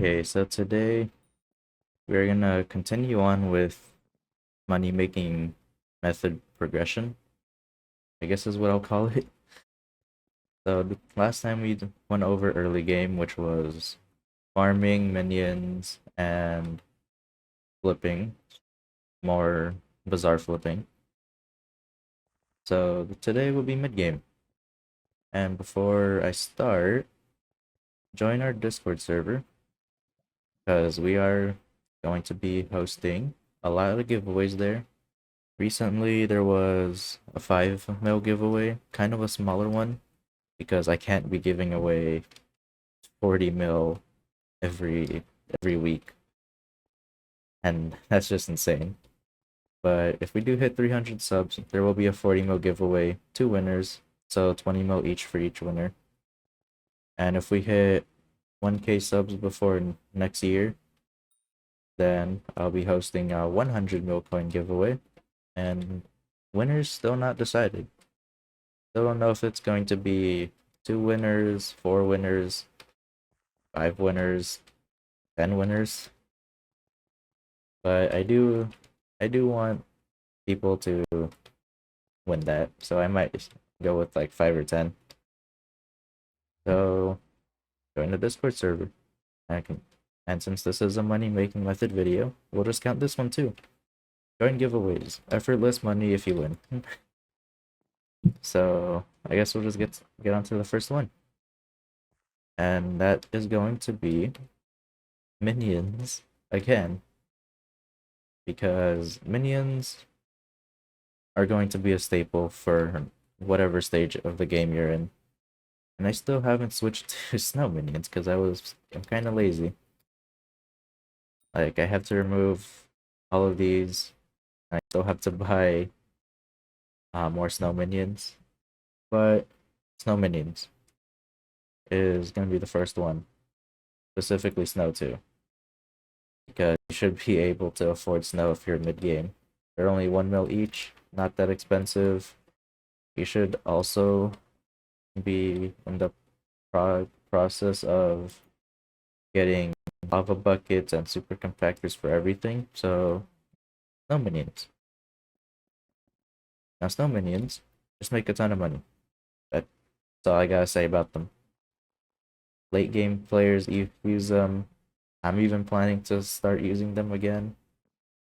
Okay, so today we're gonna continue on with money making method progression, I guess is what I'll call it. So the last time we went over early game, which was farming minions and flipping, more bizarre flipping. So today will be mid game. And before I start, join our Discord server because we are going to be hosting a lot of giveaways there. Recently, there was a 5 mil giveaway, kind of a smaller one, because I can't be giving away 40 mil every week, and that's just insane. But if we do hit 300 subs, there will be a 40 mil giveaway, 2 winners, so 20 mil each for each winner. And if we hit 1k subs before next year, then I'll be hosting a 100 mil coin giveaway, and winners still not decided. Still don't know if it's going to be 2 winners, 4 winners, 5 winners, 10 winners. But I do want people to win that, so I might go with like 5 or 10. So join the Discord server. And since this is a money making method video, we'll just count this one too. Join giveaways. Effortless money if you win. So I guess we'll just get on to the first one. And that is going to be minions again, because minions are going to be a staple for whatever stage of the game you're in. And I still haven't switched to snow minions because I'm kind of lazy. Like, I have to remove all of these. I still have to buy more snow minions, but snow minions is going to be the first one, specifically snow 2, because you should be able to afford snow if you're mid game. They're only 1 mil each, not that expensive. You should also be in the process of getting lava buckets and super compactors for everything. So, snow minions. Now, snow minions just make a ton of money. That's all I gotta say about them. Late game players use them. I'm even planning to start using them again,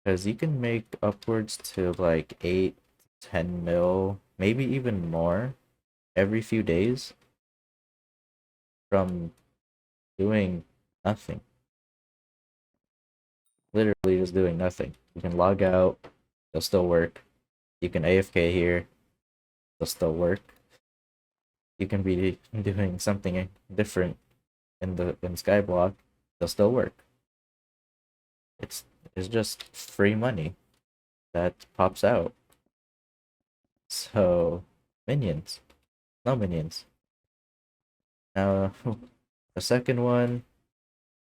because you can make upwards to like 8, 10 mil, maybe even more every few days from doing nothing. Literally just doing nothing. You can log out, they'll still work. You can AFK here, they'll still work. You can be doing something different in Skyblock, they'll still work. It's it's just free money that pops out. So minions. No minions. Now the second one,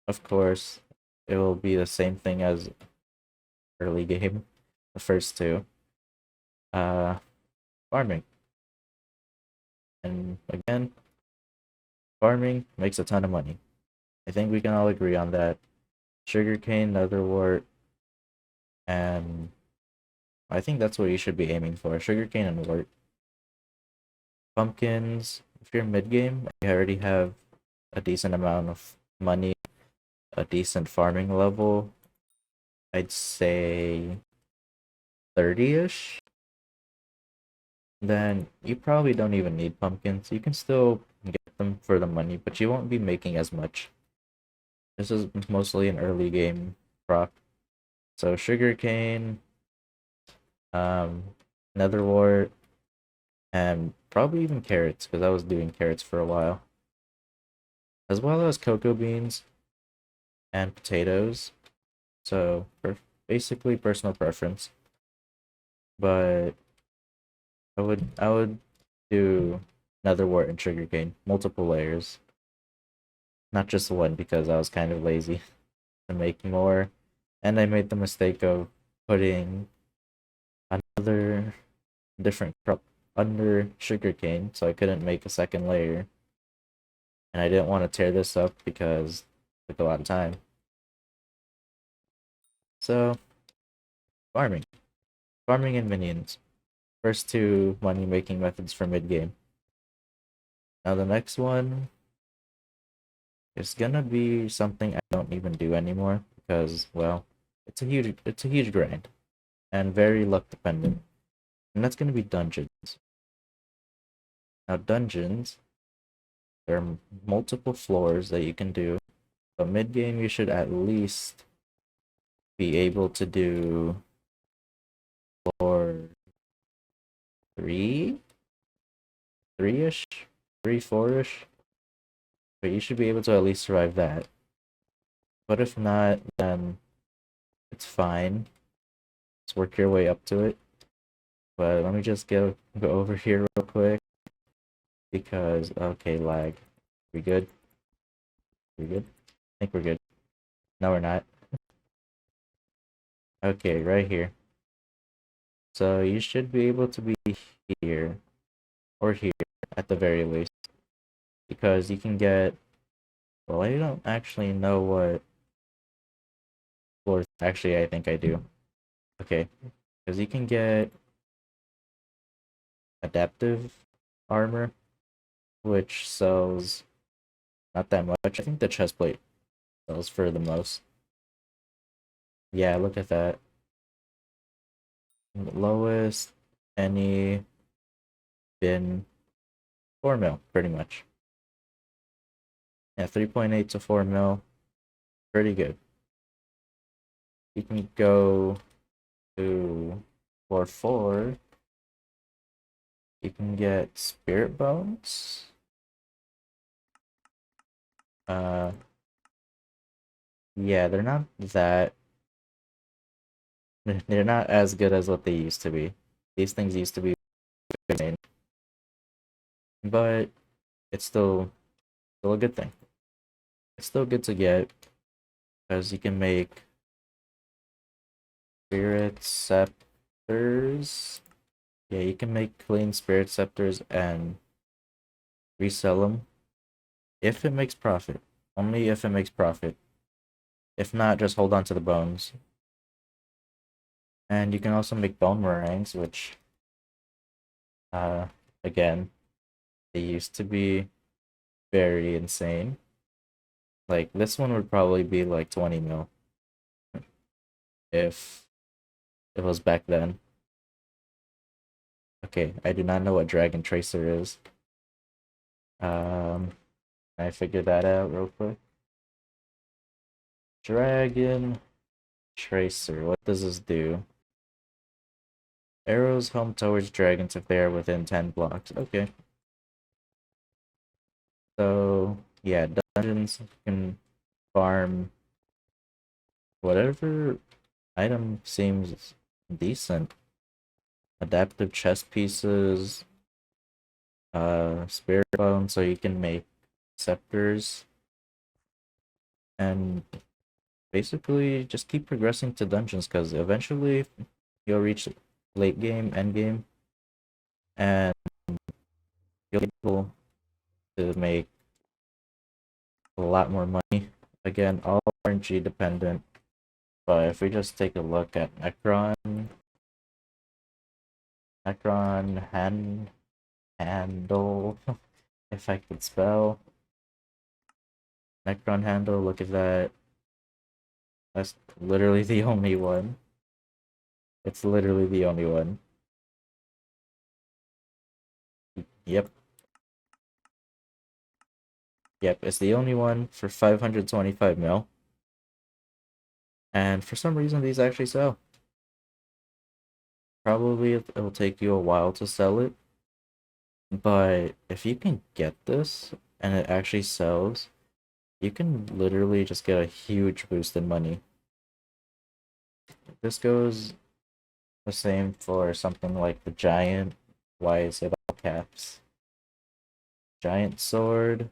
of course, it will be the same thing as early game. The first two. Uh Farming. And again, farming makes a ton of money. I think we can all agree on that. Sugarcane, netherwort, and I think that's what you should be aiming for. Sugarcane and wort. Pumpkins, if you're mid game, you already have a decent amount of money, a decent farming level. I'd say 30-ish. Then you probably don't even need pumpkins. You can still get them for the money, but you won't be making as much. This is mostly an early game proc. So sugarcane, um, netherwort, and probably even carrots, because I was doing carrots for a while. As well as cocoa beans and potatoes. So basically personal preference. But I would do netherwort and sugarcane, multiple layers. Not just one, because I was kind of lazy to make more. And I made the mistake of putting another different crop under sugarcane, so I couldn't make a second layer. And I didn't want to tear this up because Took a lot of time. So, farming. Farming and minions. First two money-making methods for mid-game. Now the next one is gonna be something I don't even do anymore because, well, it's a huge grind and very luck dependent. And that's gonna be dungeons. Now dungeons, there are multiple floors that you can do, but mid-game you should at least be able to do floor three, three-ish, three, four-ish. But you should be able to at least survive that. But if not, then it's fine. Just work your way up to it. But let me just go over here real quick because okay, lag. We good? We good? I think we're good. No, we're not. Okay, right here. So you should be able to be here or here at the very least because you can get. Well, I don't actually know what floor. Actually, I think I do. Okay, because you can get adaptive armor, which sells not that much. I think the chest plate sells for the most. Yeah, look at that. Lowest any bin 4 mil, pretty much. Yeah, 3.8 to 4 mil. Pretty good. You can go to floor 4. You can get spirit bones. Yeah, they're not that. They're not as good as what they used to be. These things used to be insane, but it's still a good thing. It's still good to get because you can make spirit scepters. Yeah, you can make clean spirit scepters and resell them if it makes profit. Only if it makes profit. If not, just hold on to the bones. And you can also make bone meringues, which, uh, again, they used to be very insane. Like, this one would probably be like 20 mil if it was back then. Okay, I do not know what Dragon Tracer is. Can I figure that out real quick? Dragon Tracer, what does this do? Arrows home towards dragons if they are within 10 blocks. Okay. So, yeah, dungeons can farm whatever item seems decent. Adaptive chest pieces, spirit bone, so you can make scepters, and basically just keep progressing to dungeons because eventually you'll reach late game, end game, and you'll be able to make a lot more money. Again, all RNG dependent. But if we just take a look at Necron handle, if I could spell Necron handle, look at that. That's literally the only one. It's literally the only one. Yep. Yep, it's the only one for 525 mil. And for some reason, these actually sell. Probably it'll take you a while to sell it. But if you can get this and it actually sells, you can literally just get a huge boost in money. This goes the same for something like the giant. Why is it all caps? Giant sword.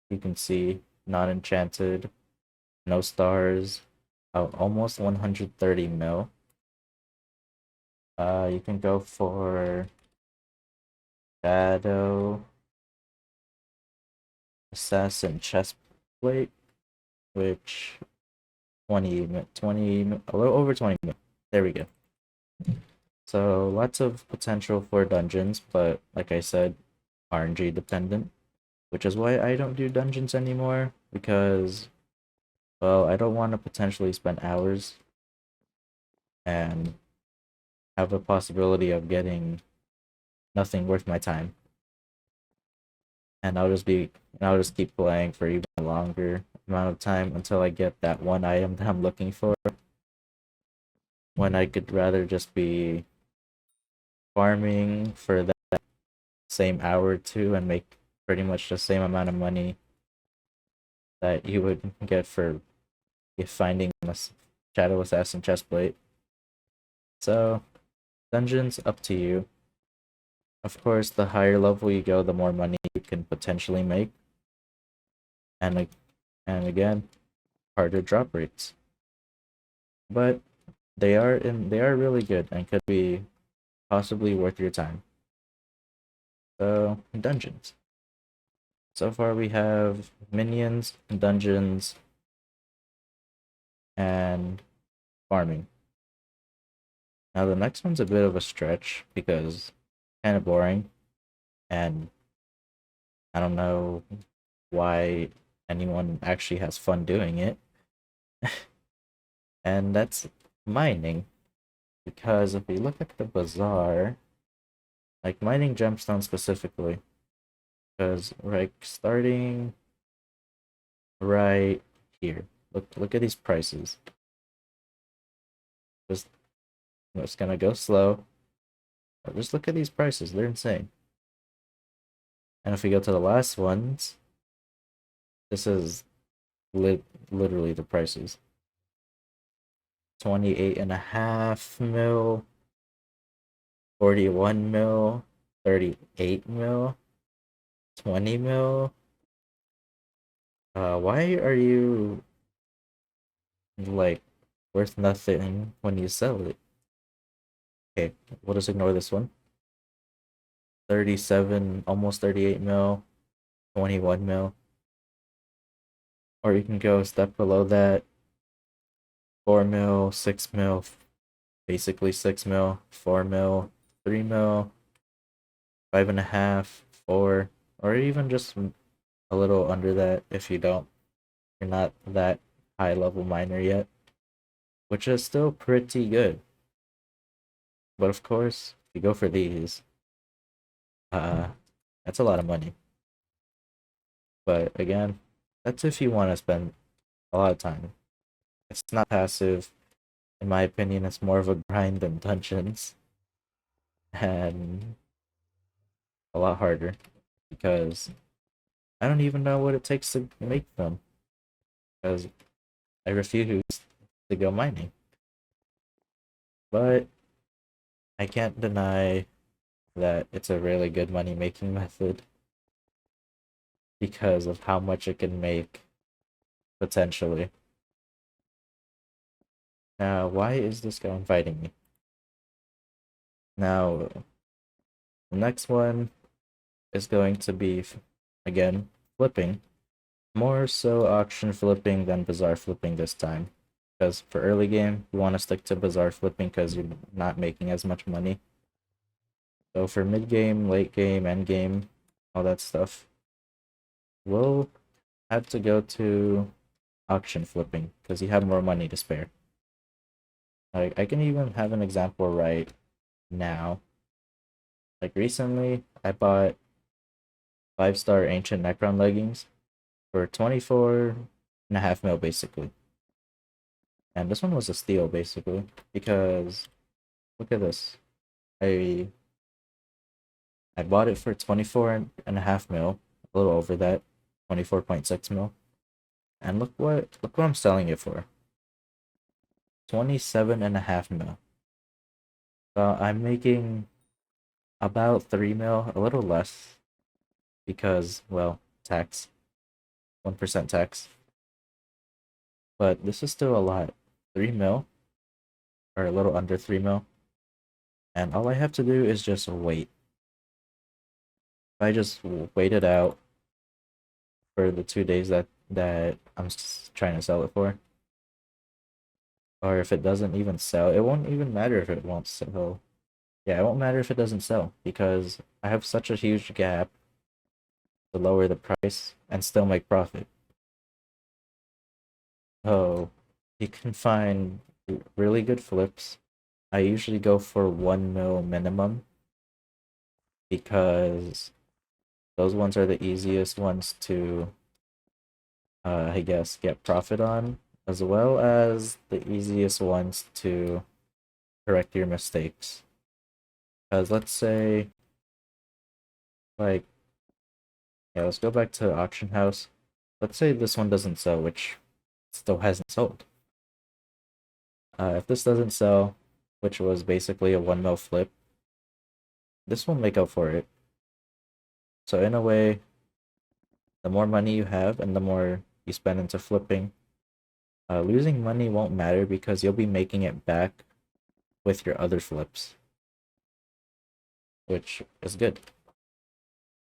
You can see non-enchanted, no stars, almost 130 mil. You can go for shadow assassin chest plate. which 20, a little over 20 minutes. There we go. So lots of potential for dungeons, but like I said, RNG dependent, which is why I don't do dungeons anymore, because, well, I don't want to potentially spend hours and have a possibility of getting nothing worth my time. And I'll just keep playing for even a longer amount of time until I get that one item that I'm looking for, when I could rather just be farming for that same hour or two and make pretty much the same amount of money that you would get for finding a Shadow Assassin chestplate. So, dungeons, up to you. Of course, the higher level you go, the more money you can potentially make. And again, harder drop rates. But they are really good and could be possibly worth your time. So, dungeons. So far we have minions, dungeons, and farming. Now the next one's a bit of a stretch because kind of boring, and I don't know why anyone actually has fun doing it. And that's mining. Because if we look at the bazaar, like mining gemstones specifically, because like starting right here, look at these prices. Just I'm just gonna go slow. But just look at these prices, they're insane. And if we go to the last ones, this is literally the prices. 28.5 mil, 41 mil, 38 mil, 20 mil. Why are you like worth nothing when you sell it? Okay, we'll just ignore this one. 37, almost 38 mil, 21 mil. Or you can go a step below that. 4 mil, 6 mil, basically 6 mil, 4 mil, 3 mil, 5.5, 4, or even just a little under that if you're not that high level miner yet, which is still pretty good. But of course, if you go for these, that's a lot of money. But again, that's if you want to spend a lot of time. It's not passive. In my opinion, it's more of a grind than dungeons. And a lot harder. Because I don't even know what it takes to make them. Because I refuse to go mining. But I can't deny that it's a really good money making method because of how much it can make potentially. Now, why is this guy inviting me? Now, the next one is going to be, again, flipping. More so auction flipping than bazaar flipping this time. Because for early game, you want to stick to bazaar flipping because you're not making as much money. So for mid game, late game, end game, all that stuff, we'll have to go to auction flipping because you have more money to spare. Like I can even have an example right now. Like recently, I bought 5-star ancient Necron leggings for 24.5 mil basically. And this one was a steal basically because look at this. I bought it for 24.5 mil, a little over that, 24.6 mil. And look what I'm selling it for. 27.5 mil. So I'm making about 3 mil, a little less because, well, tax. 1% tax. But this is still a lot. 3 mil, or a little under 3 mil. And all I have to do is just wait. If I just wait it out for the 2 days that that I'm trying to sell it for. Or if it doesn't even sell, it won't even matter if it won't sell. Yeah, it won't matter if it doesn't sell because I have such a huge gap to lower the price and still make profit. Oh, you can find really good flips. I usually go for 1 mil minimum because those ones are the easiest ones to, I guess, get profit on, as well as the easiest ones to correct your mistakes. Because let's say, like, yeah, let's go back to auction house. Let's say this one doesn't sell, which still hasn't sold. If this doesn't sell, which was basically a 1 mil flip, this will make up for it. So in a way, the more money you have and the more you spend into flipping, losing money won't matter because you'll be making it back with your other flips, which is good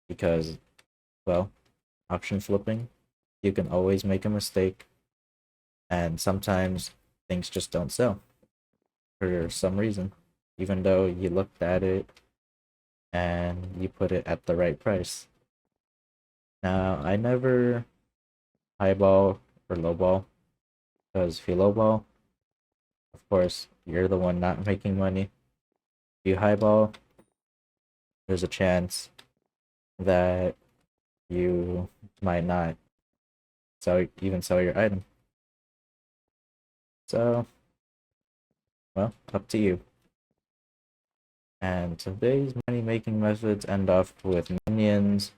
because, well, auction flipping, you can always make a mistake, and sometimes things just don't sell for some reason, even though you looked at it and you put it at the right price. Now, I never highball or lowball because if you lowball, of course, you're the one not making money. If you highball, there's a chance that you might not sell your item. So, well, up to you. And today's money making methods end off with minions,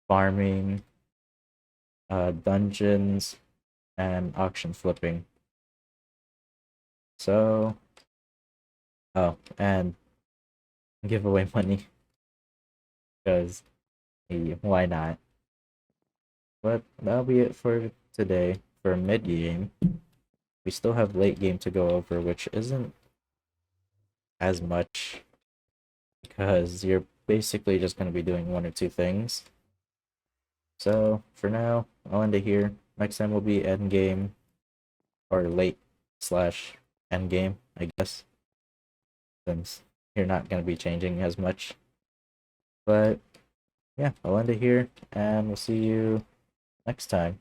farming, dungeons, and auction flipping. So, oh, and giveaway money because why not? But that'll be it for today for mid game. We still have late game to go over, which isn't as much because you're basically just going to be doing one or two things. So for now, I'll end it here. Next time will be end game or late slash end game, I guess, since you're not going to be changing as much. But yeah, I'll end it here and we'll see you next time.